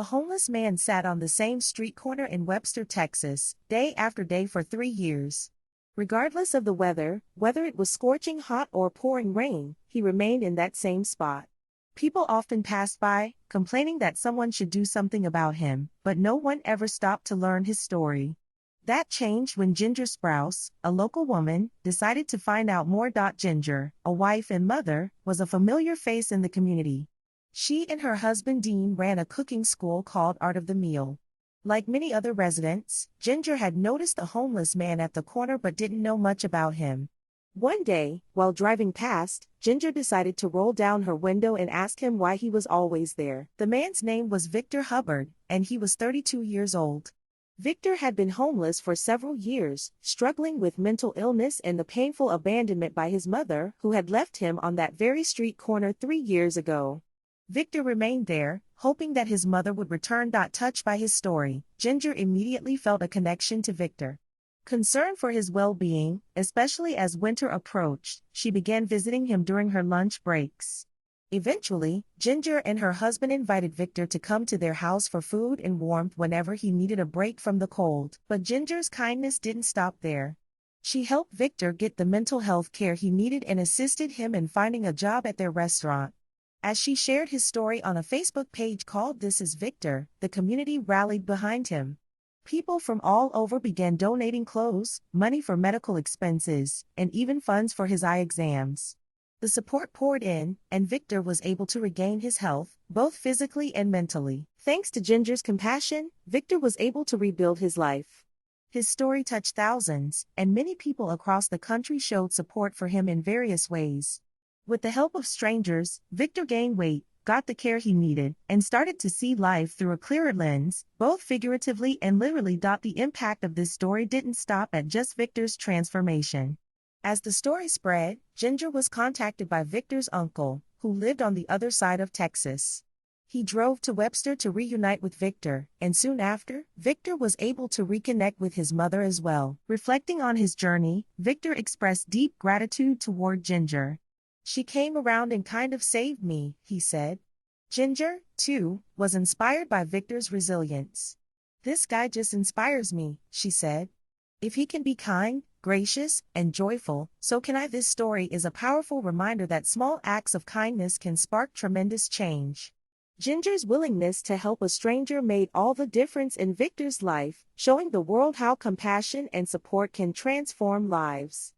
A homeless man sat on the same street corner in Webster, Texas, day after day for 3 years. Regardless of the weather, whether it was scorching hot or pouring rain, he remained in that same spot. People often passed by, complaining that someone should do something about him, but no one ever stopped to learn his story. That changed when Ginger Sprouse, a local woman, decided to find out more. Ginger, a wife and mother, was a familiar face in the community. She and her husband Dean ran a cooking school called Art of the Meal. Like many other residents, Ginger had noticed a homeless man at the corner but didn't know much about him. One day, while driving past, Ginger decided to roll down her window and ask him why he was always there. The man's name was Victor Hubbard, and he was 32 years old. Victor had been homeless for several years, struggling with mental illness and the painful abandonment by his mother, who had left him on that very street corner 3 years ago. Victor remained there, hoping that his mother would return. Touched by his story, Ginger immediately felt a connection to Victor. Concerned for his well-being, especially as winter approached, she began visiting him during her lunch breaks. Eventually, Ginger and her husband invited Victor to come to their house for food and warmth whenever he needed a break from the cold. But Ginger's kindness didn't stop there. She helped Victor get the mental health care he needed and assisted him in finding a job at their restaurant. As she shared his story on a Facebook page called This Is Victor, the community rallied behind him. People from all over began donating clothes, money for medical expenses, and even funds for his eye exams. The support poured in, and Victor was able to regain his health, both physically and mentally. Thanks to Ginger's compassion, Victor was able to rebuild his life. His story touched thousands, and many people across the country showed support for him in various ways. With the help of strangers, Victor gained weight, got the care he needed, and started to see life through a clearer lens, both figuratively and literally. The impact of this story didn't stop at just Victor's transformation. As the story spread, Ginger was contacted by Victor's uncle, who lived on the other side of Texas. He drove to Webster to reunite with Victor, and soon after, Victor was able to reconnect with his mother as well. Reflecting on his journey, Victor expressed deep gratitude toward Ginger. "She came around and kind of saved me," he said. Ginger, too, was inspired by Victor's resilience. "This guy just inspires me," she said. "If he can be kind, gracious, and joyful, so can I." This story is a powerful reminder that small acts of kindness can spark tremendous change. Ginger's willingness to help a stranger made all the difference in Victor's life, showing the world how compassion and support can transform lives.